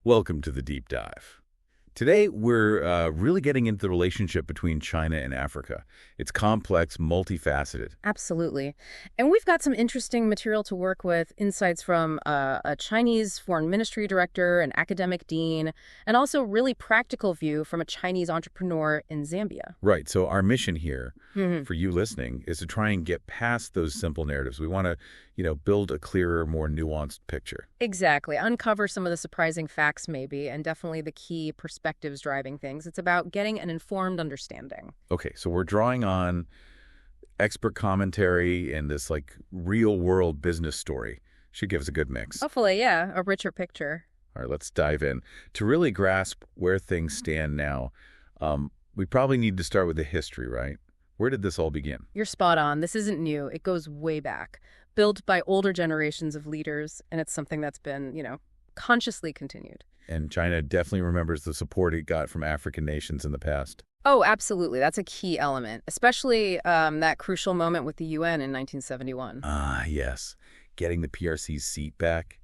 Welcome to the deep dive. Today, we're really getting into the relationship between China and Africa. It's complex, multifaceted. Absolutely. And we've got some interesting material to work with, insights from a Chinese foreign ministry director, an academic dean, and also really practical view from a Chinese entrepreneur in Zambia. Right. So our mission here Mhm. for you listening is to try and get past those simple narratives. We want to, build a clearer, more nuanced picture. Exactly. Uncover some of the surprising facts, maybe, and definitely the key perspectives driving things. It's about getting an informed understanding. Okay, so we're drawing on expert commentary and this real world business story. Should give us a good mix. Hopefully, yeah, a richer picture. All right, let's dive in. To really grasp where things stand now, we probably need to start with the history, right? Where did this all begin? You're spot on. This isn't new. It goes way back. Built by older generations of leaders, and it's something that's been, consciously continued. And China definitely remembers the support it got from African nations in the past. Oh, absolutely. That's a key element, especially that crucial moment with the UN in 1971. Ah, yes. Getting the PRC's seat back.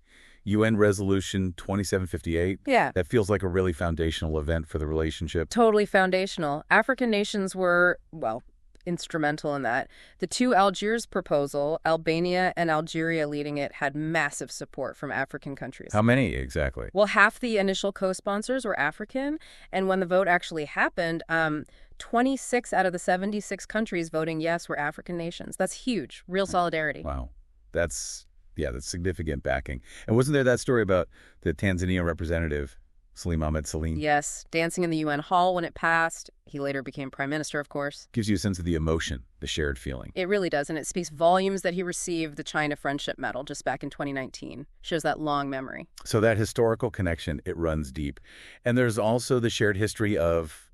UN Resolution 2758. Yeah. That feels like a really foundational event for the relationship. Totally foundational. African nations were, well, instrumental in that. The two Algiers proposal, Albania and Algeria leading it, had massive support from African countries. How many exactly? Well, half the initial co-sponsors were African, and when the vote actually happened, 26 out of the 76 countries voting yes were African nations. That's huge. Real solidarity. Wow. That's significant backing. And wasn't there that story about the Tanzania representative, Salim Ahmed Salim? Yes, dancing in the UN hall when it passed. He later became prime minister, of course. Gives you a sense of the emotion, the shared feeling. It really does, and it speaks volumes that he received the China Friendship Medal just back in 2019. Shows that long memory. So that historical connection, it runs deep. And there's also the shared history of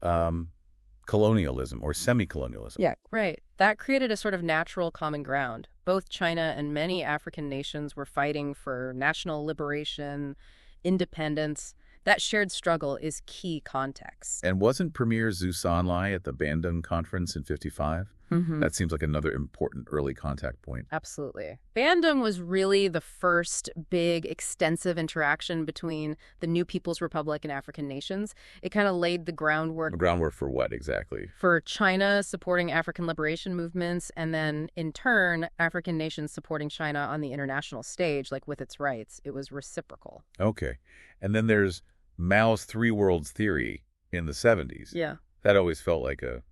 colonialism or semi-colonialism. Yeah, right. That created a sort of natural common ground. Both China and many African nations were fighting for national liberation, independence. That shared struggle is key context. And wasn't Premier Zhu Sanlai at the Bandung Conference in 55? That seems like another important early contact point. Absolutely. Bandung was really the first big, extensive interaction between the new People's Republic and African nations. It kind of laid the groundwork. The groundwork for what exactly? For China supporting African liberation movements, and then, in turn, African nations supporting China on the international stage, like with its rights. It was reciprocal. Okay. And then there's Mao's Three Worlds theory in the 70s. Yeah. That always felt like a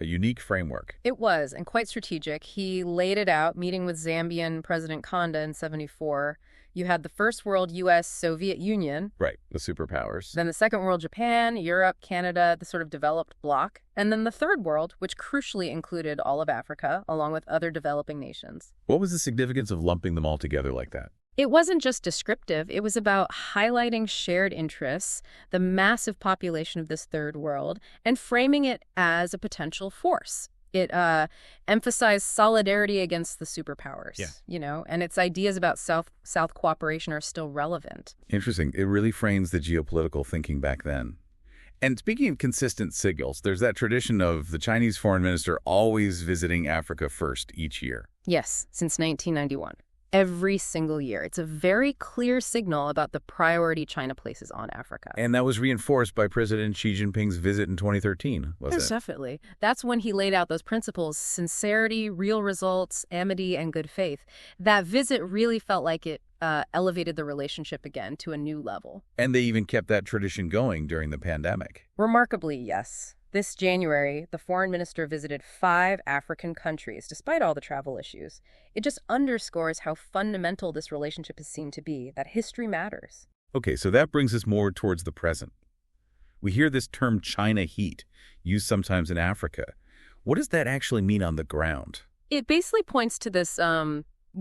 unique framework. It was, and quite strategic. He laid it out, meeting with Zambian President Kanda in 74. You had the First World, U.S., Soviet Union. Right, the superpowers. Then the Second World, Japan, Europe, Canada, the sort of developed bloc. And then the Third World, which crucially included all of Africa, along with other developing nations. What was the significance of lumping them all together like that? It wasn't just descriptive. It was about highlighting shared interests, the massive population of this third world, and framing it as a potential force. It emphasized solidarity against the superpowers, and its ideas about South cooperation are still relevant. Interesting. It really frames the geopolitical thinking back then. And speaking of consistent signals, there's that tradition of the Chinese foreign minister always visiting Africa first each year. Yes, since 1991. Every single year. It's a very clear signal about the priority China places on Africa. And that was reinforced by President Xi Jinping's visit in 2013, wasn't it? Definitely. That's when he laid out those principles: sincerity, real results, amity, and good faith. That visit really felt like it elevated the relationship again to a new level. And they even kept that tradition going during the pandemic. Remarkably, yes. This January, the foreign minister visited 5 African countries, despite all the travel issues. It just underscores how fundamental this relationship is seen to be, that history matters. Okay, so that brings us more towards the present. We hear this term China heat, used sometimes in Africa. What does that actually mean on the ground? It basically points to this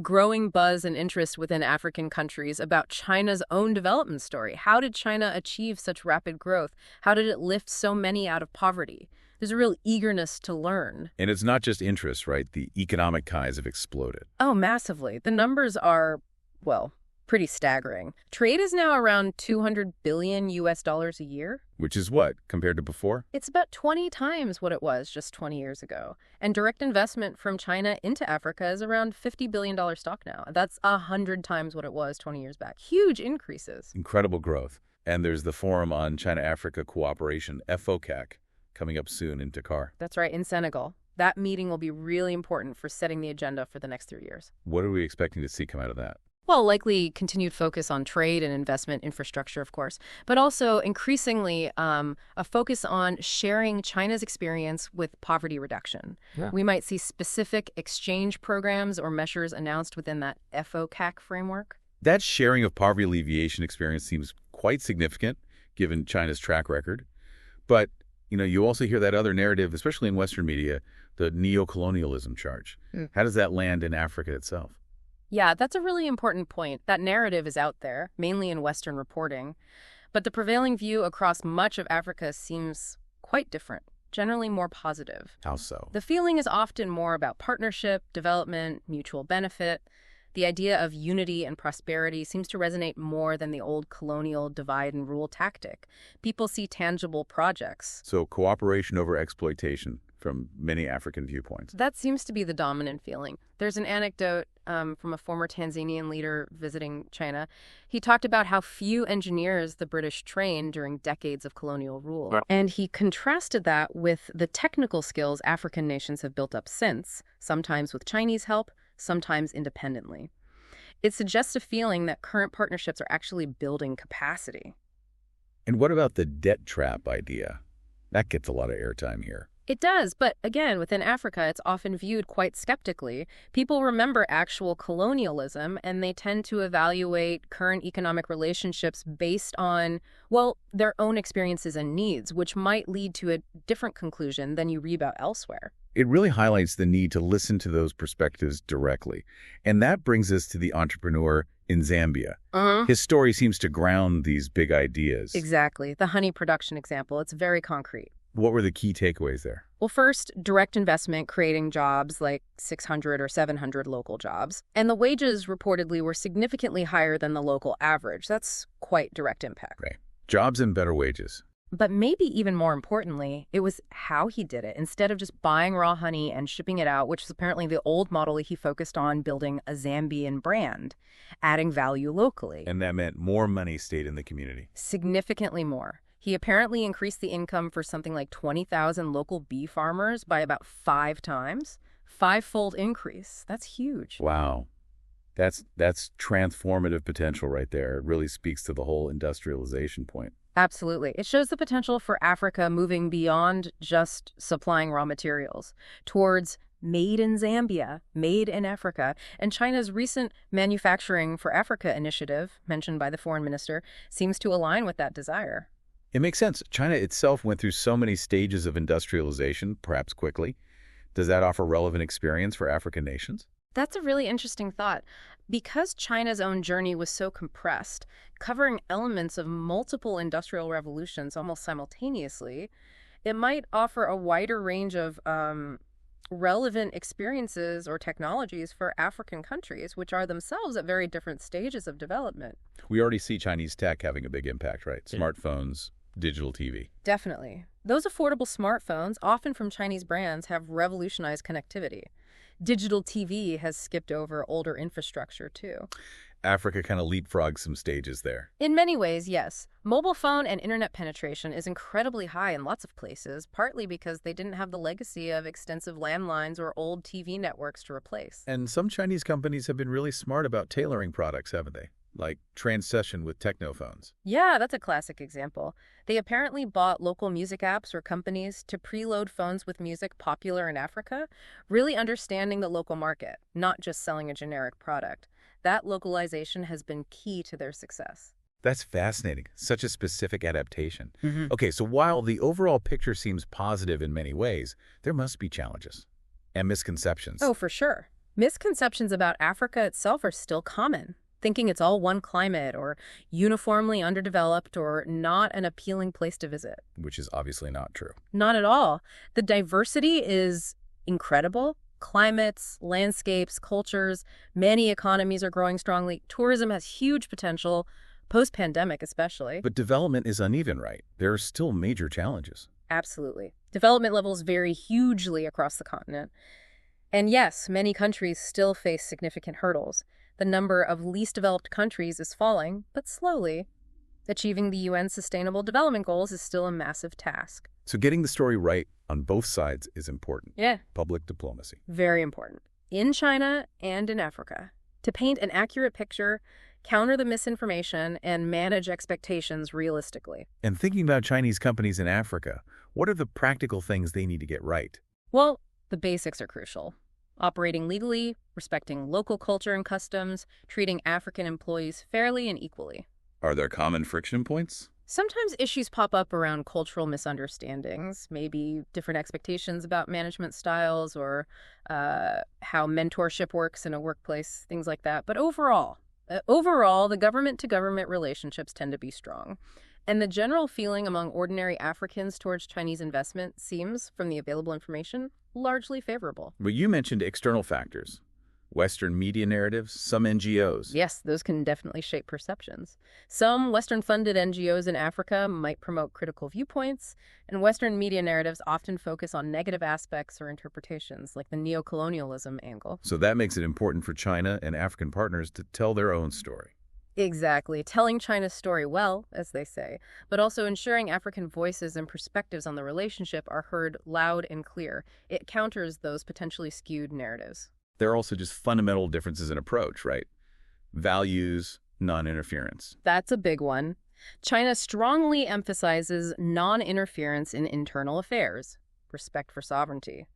growing buzz and interest within African countries about China's own development story. How did China achieve such rapid growth? How did it lift so many out of poverty? There's a real eagerness to learn. And it's not just interest, right? The economic ties have exploded. Oh, massively. The numbers are, well, pretty staggering. Trade is now around $200 billion a year. Which is what, compared to before? It's about 20 times what it was just 20 years ago. And direct investment from China into Africa is around $50 billion stock now. That's 100 times what it was 20 years back. Huge increases. Incredible growth. And there's the Forum on China-Africa Cooperation, FOCAC, coming up soon in Dakar. That's right, in Senegal. That meeting will be really important for setting the agenda for the next 3 years. What are we expecting to see come out of that? Well, likely continued focus on trade and investment infrastructure, of course, but also increasingly a focus on sharing China's experience with poverty reduction. Yeah. We might see specific exchange programs or measures announced within that FOCAC framework. That sharing of poverty alleviation experience seems quite significant, given China's track record. But, you also hear that other narrative, especially in Western media, the neo-colonialism charge. How does that land in Africa itself? Yeah, that's a really important point. That narrative is out there, mainly in Western reporting. But the prevailing view across much of Africa seems quite different, generally more positive. How so? The feeling is often more about partnership, development, mutual benefit. The idea of unity and prosperity seems to resonate more than the old colonial divide and rule tactic. People see tangible projects. So cooperation over exploitation from many African viewpoints. That seems to be the dominant feeling. There's an anecdote from a former Tanzanian leader visiting China. He talked about how few engineers the British trained during decades of colonial rule. Right. And he contrasted that with the technical skills African nations have built up since, sometimes with Chinese help, sometimes independently. It suggests a feeling that current partnerships are actually building capacity. And what about the debt trap idea? That gets a lot of airtime here. It does, but again, within Africa, it's often viewed quite skeptically. People remember actual colonialism, and they tend to evaluate current economic relationships based on, well, their own experiences and needs, which might lead to a different conclusion than you read about elsewhere. It really highlights the need to listen to those perspectives directly. And that brings us to the entrepreneur in Zambia. His story seems to ground these big ideas. Exactly. The honey production example, it's very concrete. What were the key takeaways there? Well, first, direct investment creating jobs like 600 or 700 local jobs. And the wages reportedly were significantly higher than the local average. That's quite direct impact. Right. Jobs and better wages. But maybe even more importantly, it was how he did it. Instead of just buying raw honey and shipping it out, which is apparently the old model, he focused on building a Zambian brand, adding value locally. And that meant more money stayed in the community. Significantly more. He apparently increased the income for something like 20,000 local bee farmers by about 5 times. 5-fold increase. That's huge. Wow. That's transformative potential right there. It really speaks to the whole industrialization point. Absolutely. It shows the potential for Africa moving beyond just supplying raw materials towards made in Zambia, made in Africa. And China's recent Manufacturing for Africa initiative, mentioned by the foreign minister, seems to align with that desire. It makes sense. China itself went through so many stages of industrialization, perhaps quickly. Does that offer relevant experience for African nations? That's a really interesting thought. Because China's own journey was so compressed, covering elements of multiple industrial revolutions almost simultaneously, it might offer a wider range of relevant experiences or technologies for African countries, which are themselves at very different stages of development. We already see Chinese tech having a big impact, right? Smartphones, digital TV. Definitely. Those affordable smartphones, often from Chinese brands, have revolutionized connectivity. Digital TV has skipped over older infrastructure, too. Africa kind of leapfrogs some stages there. In many ways, yes. Mobile phone and internet penetration is incredibly high in lots of places, partly because they didn't have the legacy of extensive landlines or old TV networks to replace. And some Chinese companies have been really smart about tailoring products, haven't they? Like Transsession with technophones. Yeah, that's a classic example. They apparently bought local music apps or companies to preload phones with music popular in Africa, really understanding the local market, not just selling a generic product. That localization has been key to their success. That's fascinating. Such a specific adaptation. Okay, so while the overall picture seems positive in many ways, there must be challenges and misconceptions. Oh, for sure. Misconceptions about Africa itself are still common. Thinking it's all one climate or uniformly underdeveloped or not an appealing place to visit. Which is obviously not true. Not at all. The diversity is incredible. Climates, landscapes, cultures, many economies are growing strongly. Tourism has huge potential, post-pandemic especially. But development is uneven, right? There are still major challenges. Absolutely. Development levels vary hugely across the continent. And yes, many countries still face significant hurdles. The number of least developed countries is falling, but slowly. Achieving the UN Sustainable Development Goals is still a massive task. So getting the story right on both sides is important. Yeah. Public diplomacy. Very important. In China and in Africa. To paint an accurate picture, counter the misinformation, and manage expectations realistically. And thinking about Chinese companies in Africa, what are the practical things they need to get right? Well, the basics are crucial. Operating legally, respecting local culture and customs, treating African employees fairly and equally. Are there common friction points? Sometimes issues pop up around cultural misunderstandings, maybe different expectations about management styles or how mentorship works in a workplace, things like that. But overall, the government-to-government relationships tend to be strong. And the general feeling among ordinary Africans towards Chinese investment seems, from the available information, largely favorable. But you mentioned external factors. Western media narratives, some NGOs. Yes, those can definitely shape perceptions. Some Western-funded NGOs in Africa might promote critical viewpoints, and Western media narratives often focus on negative aspects or interpretations, like the neocolonialism angle. So that makes it important for China and African partners to tell their own story. Exactly. Telling China's story well, as they say, but also ensuring African voices and perspectives on the relationship are heard loud and clear. It counters those potentially skewed narratives. There are also just fundamental differences in approach, right? Values, non-interference. That's a big one. China strongly emphasizes non-interference in internal affairs, respect for sovereignty.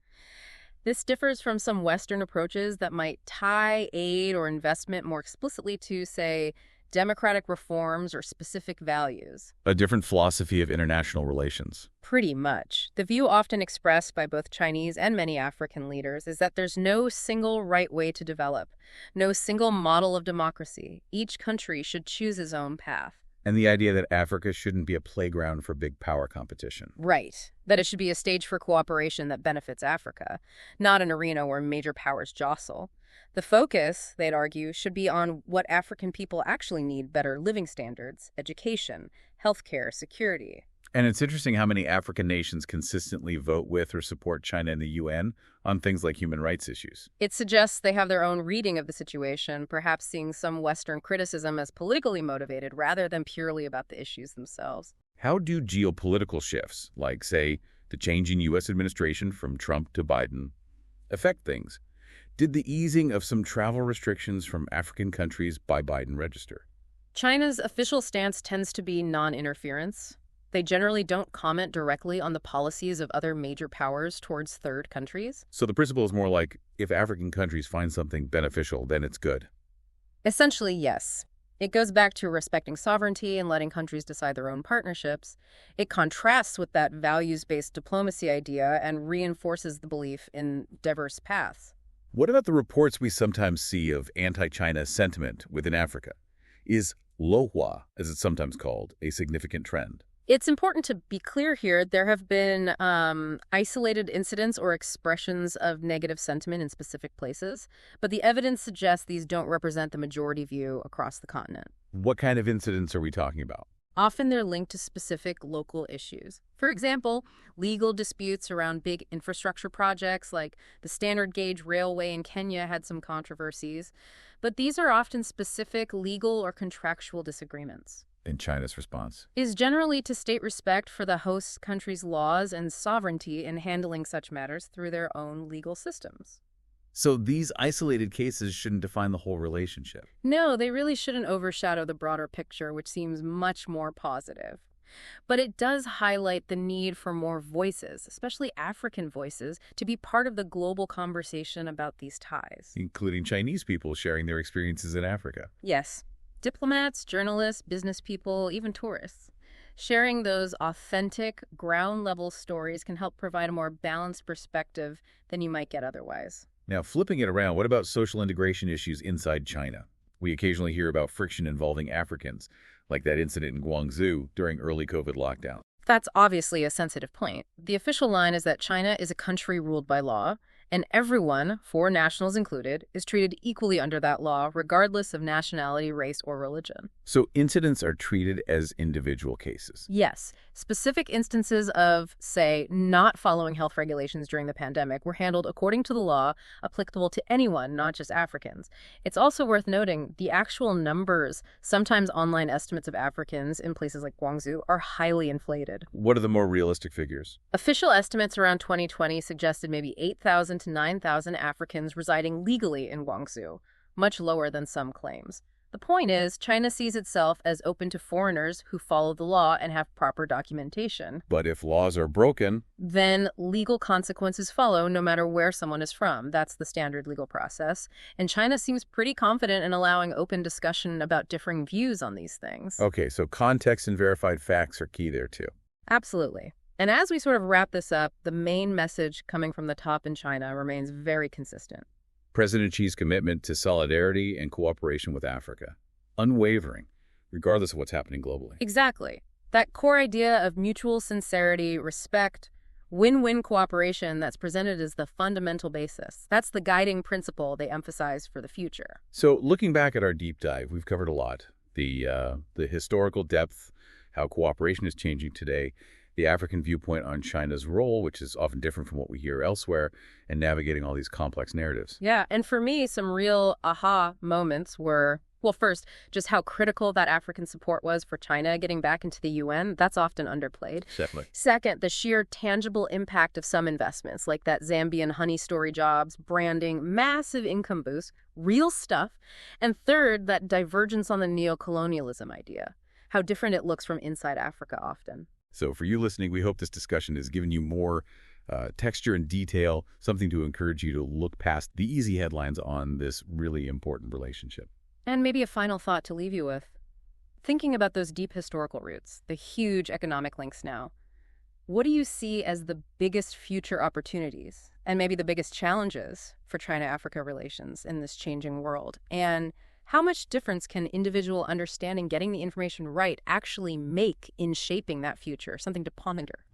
This differs from some Western approaches that might tie aid or investment more explicitly to, say, democratic reforms or specific values. A different philosophy of international relations. Pretty much. The view often expressed by both Chinese and many African leaders is that there's no single right way to develop, no single model of democracy. Each country should choose its own path. And the idea that Africa shouldn't be a playground for big power competition. Right. That it should be a stage for cooperation that benefits Africa, not an arena where major powers jostle. The focus, they'd argue, should be on what African people actually need: better living standards, education, healthcare, security. And it's interesting how many African nations consistently vote with or support China in the UN on things like human rights issues. It suggests they have their own reading of the situation, perhaps seeing some Western criticism as politically motivated rather than purely about the issues themselves. How do geopolitical shifts, like, say, the change in U.S. administration from Trump to Biden, affect things? Did the easing of some travel restrictions from African countries by Biden register? China's official stance tends to be non-interference. They generally don't comment directly on the policies of other major powers towards third countries. So the principle is more like, if African countries find something beneficial, then it's good. Essentially, yes. It goes back to respecting sovereignty and letting countries decide their own partnerships. It contrasts with that values-based diplomacy idea and reinforces the belief in diverse paths. What about the reports we sometimes see of anti-China sentiment within Africa? Is Lohua, as it's sometimes called, a significant trend? It's important to be clear here. There have been isolated incidents or expressions of negative sentiment in specific places, but the evidence suggests these don't represent the majority view across the continent. What kind of incidents are we talking about? Often they're linked to specific local issues. For example, legal disputes around big infrastructure projects like the standard gauge railway in Kenya had some controversies, but these are often specific legal or contractual disagreements. In China's response Is generally to state respect for the host country's laws and sovereignty in handling such matters through their own legal systems. So these isolated cases shouldn't define the whole relationship. No, they really shouldn't overshadow the broader picture, which seems much more positive. But it does highlight the need for more voices, especially African voices, to be part of the global conversation about these ties. Including Chinese people sharing their experiences in Africa. Yes. Diplomats, journalists, business people, even tourists. Sharing those authentic, ground-level stories can help provide a more balanced perspective than you might get otherwise. Now, flipping it around, what about social integration issues inside China? We occasionally hear about friction involving Africans, like that incident in Guangzhou during early COVID lockdown. That's obviously a sensitive point. The official line is that China is a country ruled by law, And everyone, foreign nationals included, is treated equally under that law, regardless of nationality, race, or religion. So incidents are treated as individual cases. Yes, specific instances of, say, not following health regulations during the pandemic were handled according to the law applicable to anyone, not just Africans. It's also worth noting the actual numbers, sometimes online estimates of Africans in places like Guangzhou, are highly inflated. What are the more realistic figures? Official estimates around 2020 suggested maybe 8,000 to 9,000 Africans residing legally in Guangzhou, much lower than some claims. The point is, China sees itself as open to foreigners who follow the law and have proper documentation. But if laws are broken, then legal consequences follow no matter where someone is from. That's the standard legal process. And China seems pretty confident in allowing open discussion about differing views on these things. okay, so context and verified facts are key there too. Absolutely. And as we sort of wrap this up, the main message coming from the top in China remains very consistent. President Xi's commitment to solidarity and cooperation with Africa. Unwavering, regardless of what's happening globally. Exactly. That core idea of mutual sincerity, respect, win-win cooperation that's presented as the fundamental basis. That's the guiding principle they emphasize for the future. So looking back at our deep dive, we've covered a lot. The historical depth, how cooperation is changing today, the African viewpoint on China's role, which is often different from what we hear elsewhere, and navigating all these complex narratives. Yeah, and for me, some real aha moments were, well, first, just how critical that African support was for China getting back into the UN. That's often underplayed. Definitely. Second, the sheer tangible impact of some investments, like that Zambian honey story jobs, branding, massive income boost, real stuff. And third, that divergence on the neocolonialism idea, how different it looks from inside Africa often. So for you listening, we hope this discussion has given you more texture and detail, something to encourage you to look past the easy headlines on this really important relationship. And maybe a final thought to leave you with. Thinking about those deep historical roots, the huge economic links now, what do you see as the biggest future opportunities and maybe the biggest challenges for China-Africa relations in this changing world? And how much difference can individual understanding, getting the information right, actually make in shaping that future? Something to ponder.